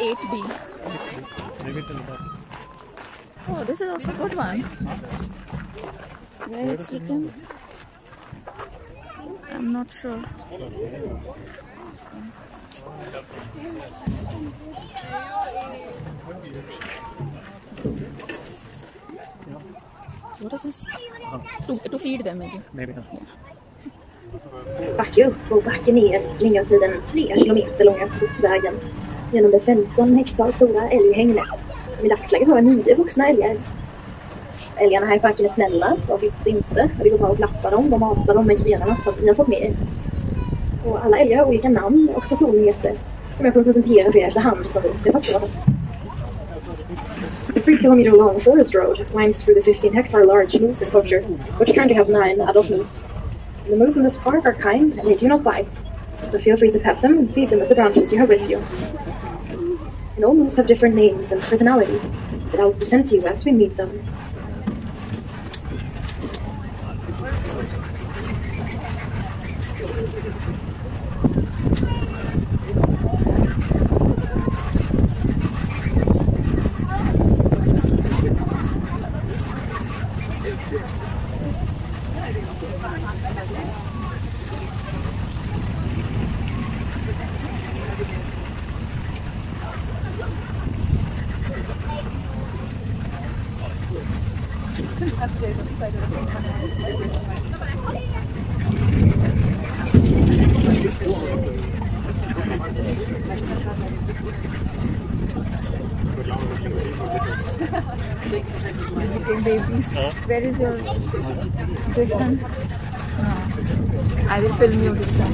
8B. Maybe it's in the top. Oh, this is also a good one. Where it's written? I'm not sure. What is this? To feed them maybe. Maybe. Backa upp och backa ner längs den 3 kilometer långa skogsvägen genom det 15 hektar stora älghägnet. I dagsläget har jag 9 vuxna älgar. Älgarna här i parken är snälla, de bits inte. Det går bra att klappa dem, de matar dem med grenarna som ni har fått med er. Och alla älgar har olika namn och personligheter som jag får presentera för er efterhand som vi träffar på. The 3 kilometer long forest road winds through the 15 hectare large moose enclosure, which currently has 9 adult moose. And the moose in this park are kind and they do not bite, so feel free to pet them and feed them with the branches you have with you. And all moose have different names and personalities that I'll present to you as we meet them. Where is your this one? No. I will film you this one.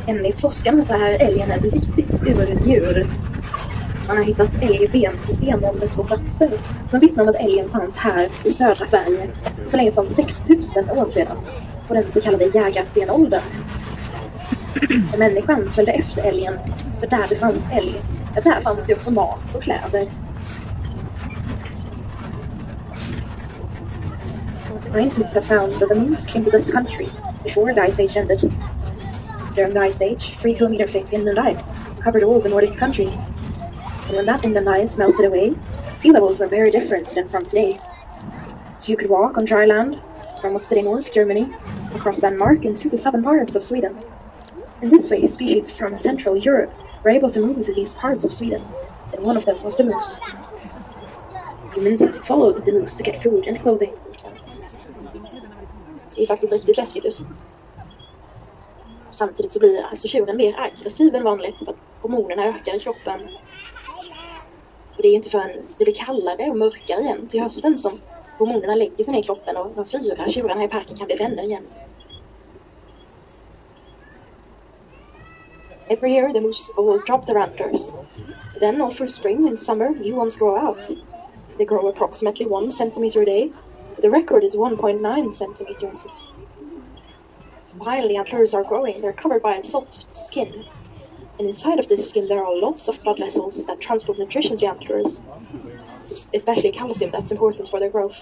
Enligt forskarna så är älgen ett riktigt urdjur. Man har hittat älgben på stenålders på platser som vittnar om att älgen fanns här i södra Sverige så länge som 6000 år sedan på den så kallade jägarstenåldern. Och människan följde efter älgen, för där det fanns älg, där fanns det också mat och kläder. Scientists have found that the moose came to this country before the Ice Age ended. During the Ice Age, 3 kilometer thick inland ice covered all the Nordic countries. And when that inland ice melted away, sea levels were very different than from today. So you could walk on dry land from what's today North Germany, across Denmark into the southern parts of Sweden. In this way, species from Central Europe were able to move to these parts of Sweden, and one of them was the moose. Humans followed the moose to get food and clothing. Det ser faktiskt riktigt läskigt ut. Samtidigt så blir alltså tjuren mer aggressiv än vanligt för att hormonerna ökar i kroppen. Och det är ju inte förrän det blir kallare och mörkare igen till hösten som hormonerna lägger sig ner i kroppen och de 4 tjurarna i parken kan bli vänner igen. Every year the moose will drop their antlers. Then all through spring and summer new ones grow out. They grow approximately 1 centimeter a day. The record is 1.9 centimeters. While the antlers are growing, they're covered by a soft skin. And inside of this skin there are lots of blood vessels that transport nutrition to the antlers, especially calcium that's important for their growth.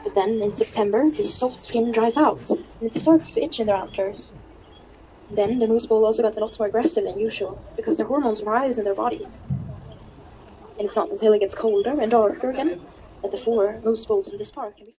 But then in September, this soft skin dries out and it starts to itch in their antlers. Then the moose will also get a lot more aggressive than usual because their hormones rise in their bodies. And it's not until it gets colder and darker again that the 4 moose bulls in this park can be.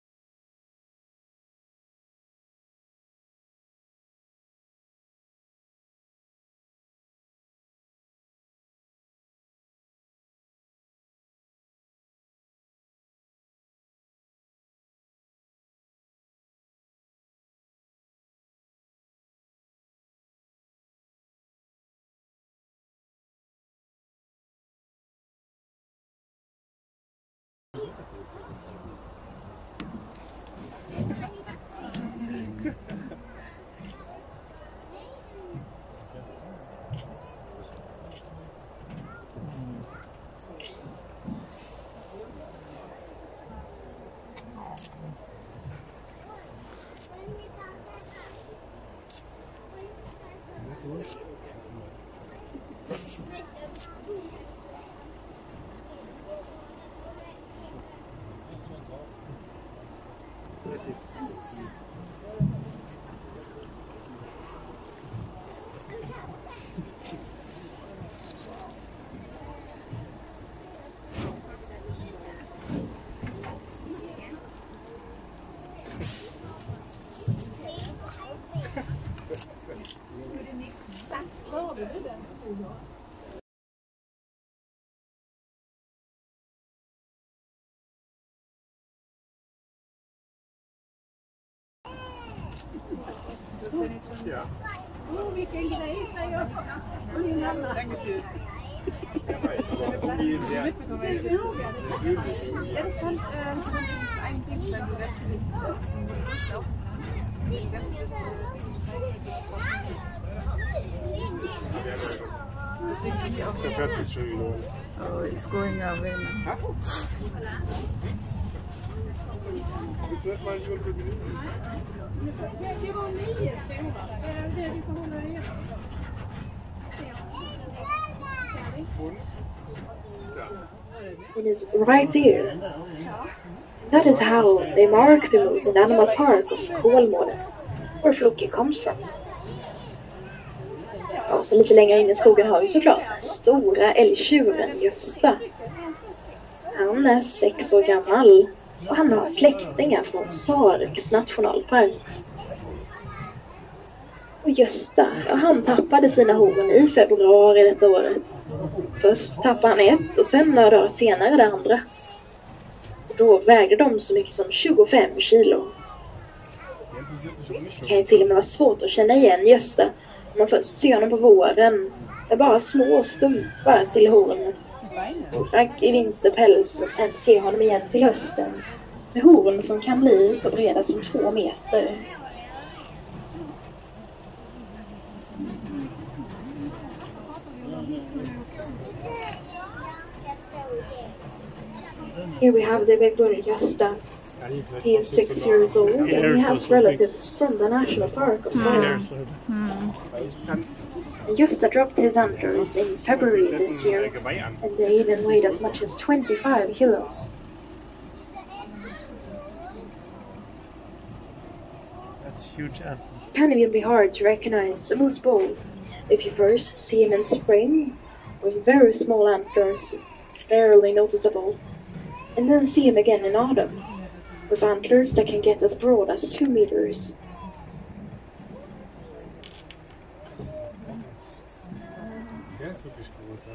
Ja. Ja, das stand ein Ding, wenn du ganz viele durchlaufen. Der fährt sich schon wieder. Oh, it's going away now. Willst du erst mal die Minuten? It is right here. And that is how they mark the moose in Animal Park of Kolmården, where Floki comes from. Ja, och så lite längre in i skogen har vi såklart den stora älgtjuren Gösta. Han är 6 år gammal och han har släktingar från Sareks nationalpark. Och Gösta, ja, han tappade sina horn i februari detta året. Först tappade han ett och sen några dagar senare det andra. Och då vägde de så mycket som 25 kilo. Det kan ju till och med vara svårt att känna igen Gösta om man först ser honom på våren. Det är bara små stumpar till hornen. Och i vinterpäls och sen ser honom igen till hösten. Med horn som kan bli så breda som 2 meter. Here we have the big boy Gösta. He is 6 years old and he has relatives from the national park of Smålandet. Gösta dropped his antlers in February this year and they even weighed as much as 25 kilos. That's huge antler. It can even be hard to recognize a moose bull if you first see him in spring with very small antlers, barely noticeable, and then see him again in autumn with antlers that can get as broad as 2 meters. Der ist wirklich groß.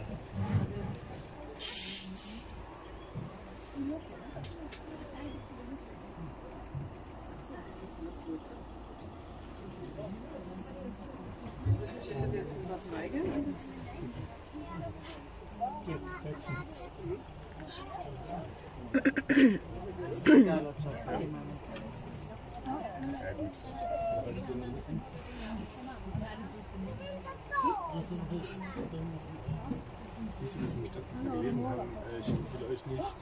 Dies ist nämlich das, was wir gelesen haben. Ich empfehle euch nicht,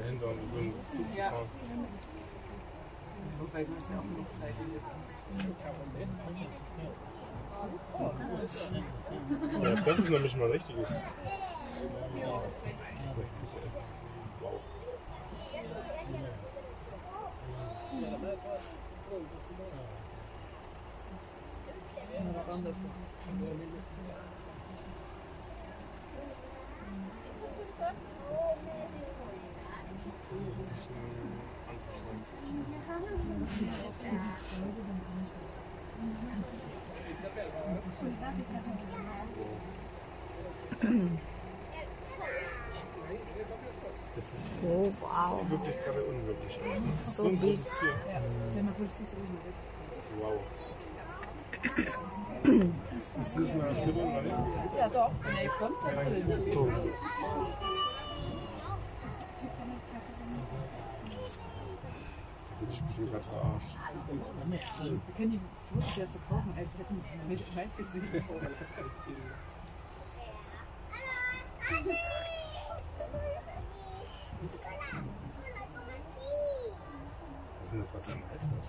hinter so einen Zug zu fahren. Wobei, du hast ja auch genug Zeit, wenn Ja, das ist nämlich mal richtiges. Wow. Das ist oh, wow. sieht wirklich gerade unwirklich aus. So big. Wow. Jetzt nicht mal füttern, oder? Ja, doch. Wenn er jetzt kommt, dann Die wird sich bestimmt gerade verarscht. wir können die Fotos ja verkaufen, als hätten sie mit weit gesehen. Was ist denn das, was am Hals wird?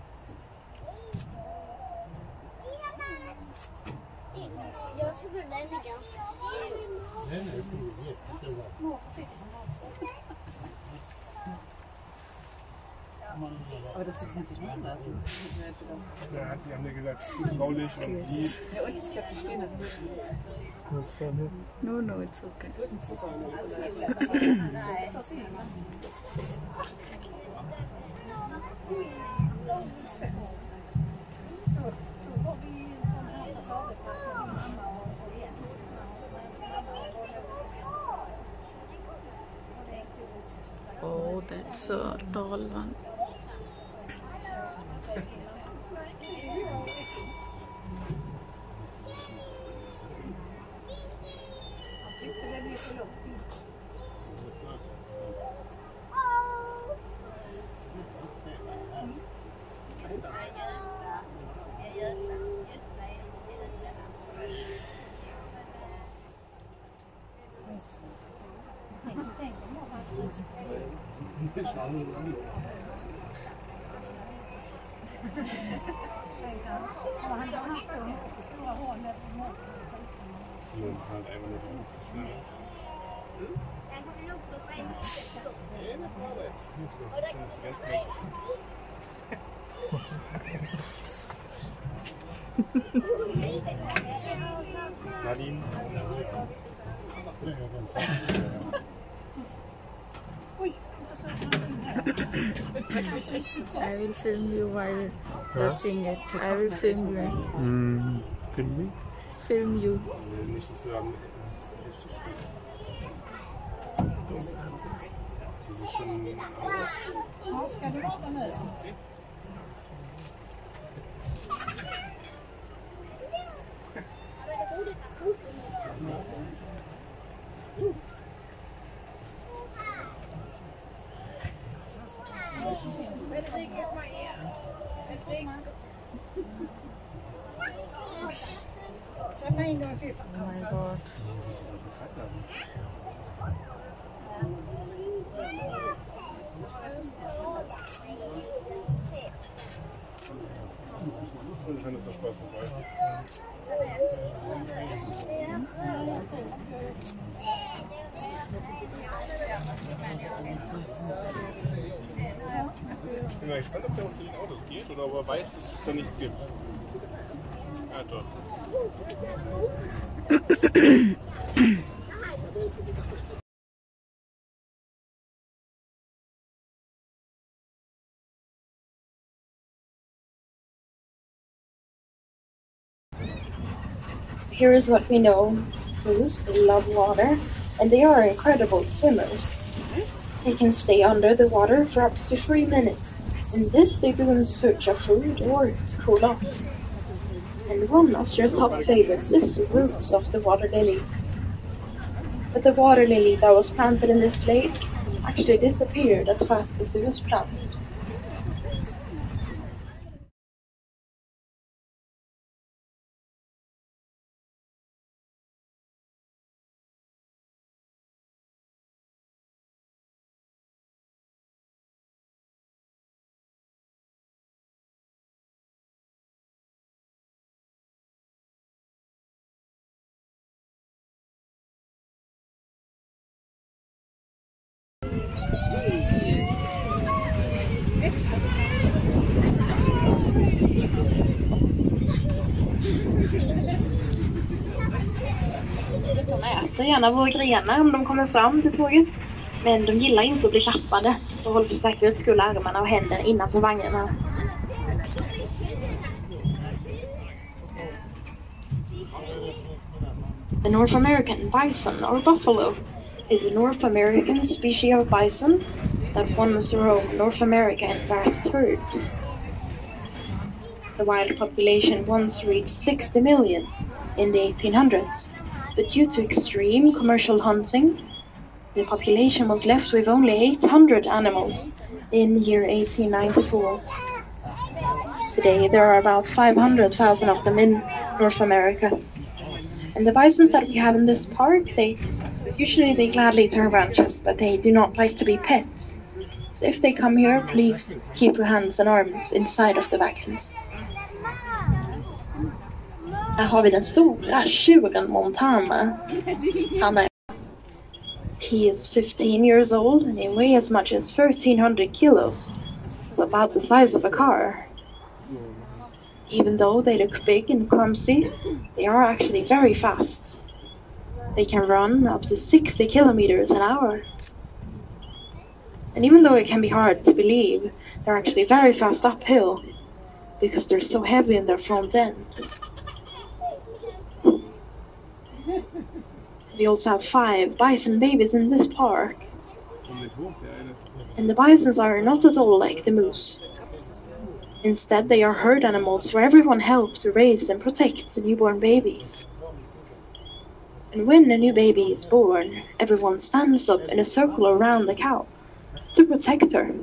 Jag tycker den är ganska Aber das sieht sich machen lassen. Ja, die haben ja gesagt, zutraulich und lieb. Ja, und ich glaube, die stehen da hinten. No, no, it's okay. Oh, that's a tall one. Das ist halt einfach nur schneller. Nadine. I will film you while watching it. I will film you. Film me? Film you. Nicht, dass du dann richtig das ist schon Oh my god. schön, dass der Spaß vorbei. Ich bin mal gespannt, ob der uns zu den Autos geht oder ob er weiß, dass es da nichts gibt. Ja, doch. Here is what we know. Moose, they love water, and they are incredible swimmers. They can stay under the water for up to 3 minutes, and this they do in search of food or to cool off. And one of their top favorites is the roots of the water lily. But the water lily that was planted in this lake actually disappeared as fast as it was planted. De äter gärna våra grenar om de kommer fram till tåget. Men de gillar inte att bli klappade. Så håll för säkerhets skull armarna och händerna innanför vagnarna. The North American bison or buffalo is a North American species of bison that once roamed North America in vast herds. The wild population once reached 60 million in the 1800s, but due to extreme commercial hunting, the population was left with only 800 animals in the year 1894. Today there are about 500,000 of them in North America. And the bisons that we have in this park, they gladly turn ranches, but they do not like to be pets. So if they come here, please keep your hands and arms inside of the wagons. Här har vi den stora tjuren Montana. He is 15 years old and he weighs as much as 1,300 kilos. It's about the size of a car. Even though they look big and clumsy, they are actually very fast. They can run up to 60 kilometers an hour. And even though it can be hard to believe, they're actually very fast uphill because they're so heavy in their front end. We also have 5 bison babies in this park. And the bisons are not at all like the moose. Instead, they are herd animals where everyone helps to raise and protect the newborn babies. And when a new baby is born, everyone stands up in a circle around the cow to protect her.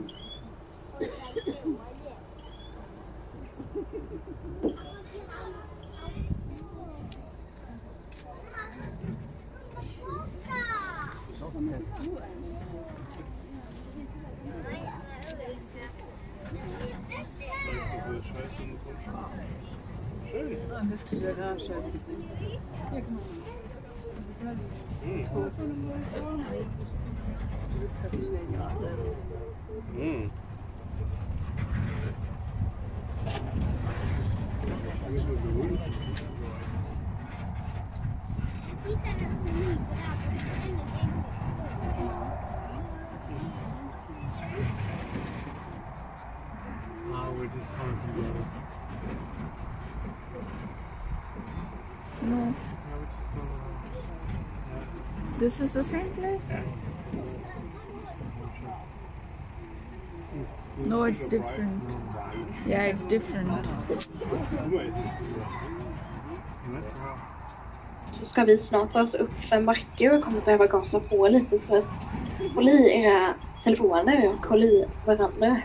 Mm. We're just coming from the other side. No, We're just going around. this is the same place? No, it's different. Yeah, it's different. Så ska vi snart ta oss upp för en backe och kommer behöva gasa på lite, så att håll i era telefoner och håll i varandra.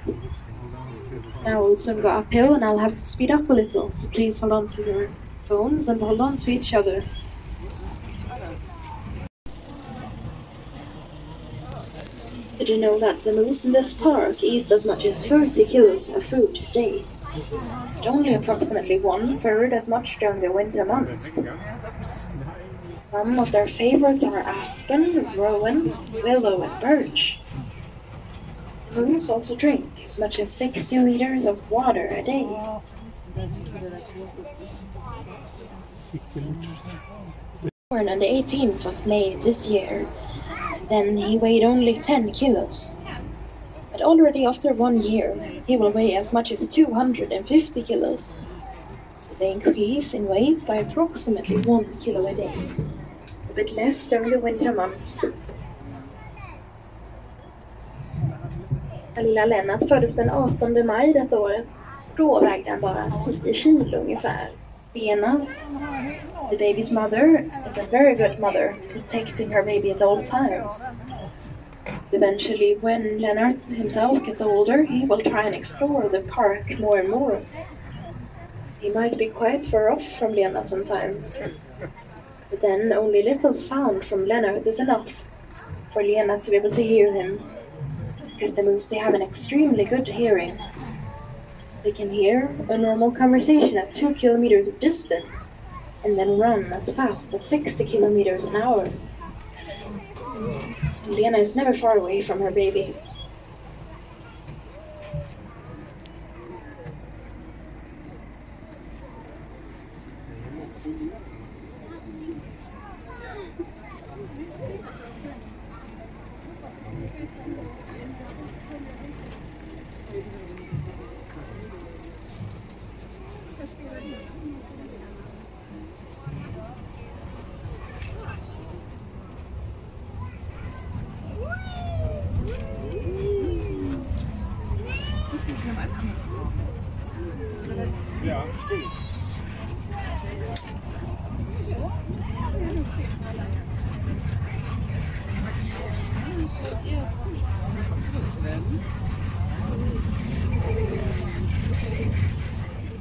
Now we'll soon go uphill and I'll have to speed up a little, so please hold on to your phones and hold on to each other. Did you know that the moose in this park eat as much as 30 kilos of food a day? But only approximately 1/3 as much during the winter months. Some of their favorites are aspen, rowan, willow and birch. The moose also drink as much as 60 liters of water a day. 60 liters. Born on the 18th of May this year, then he weighed only 10 kilos. But already after 1 year, he will weigh as much as 250 kilos. So they increase in weight by approximately 1 kilo a day. A bit less during the winter months. Lilla Lennart föddes den 18 maj detta året. Då vägde han bara 10 kilo ungefär. Lena, the baby's mother, is a very good mother, protecting her baby at all times. Eventually, when Lennart himself gets older, he will try and explore the park more and more. He might be quite far off from Lena sometimes, but then only little sound from Lennart is enough for Lena to be able to hear him, because the moose, they have an extremely good hearing. They can hear a normal conversation at 2 kilometers of distance and then run as fast as 60 kilometers an hour. So Lena is never far away from her baby. Ja, stimmt.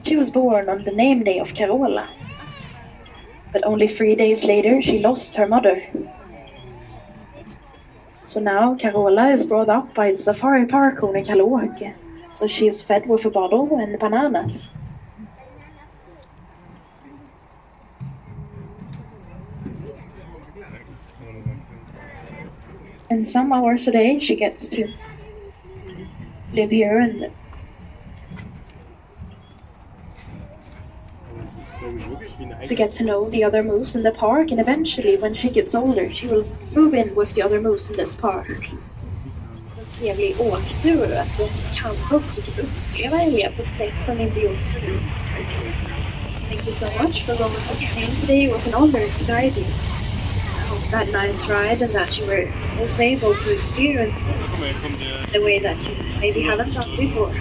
She was born on the name day of Carola, but only 3 days later she lost her mother. So now Carola is brought up by the safari park owner Kaloke, so she is fed with a bottle and bananas. And some hours a day she gets to live here and to get to know the other moose in the park, and eventually when she gets older she will move in with the other moose in this park. Trevlig åktur att de kanske också fick uppleva det på ett sätt som inte gjort förut. Thank you so much for going with me today. It was an honor to guide you. I hope you had a nice ride and that you were also able to experience this the way that you maybe haven't done before.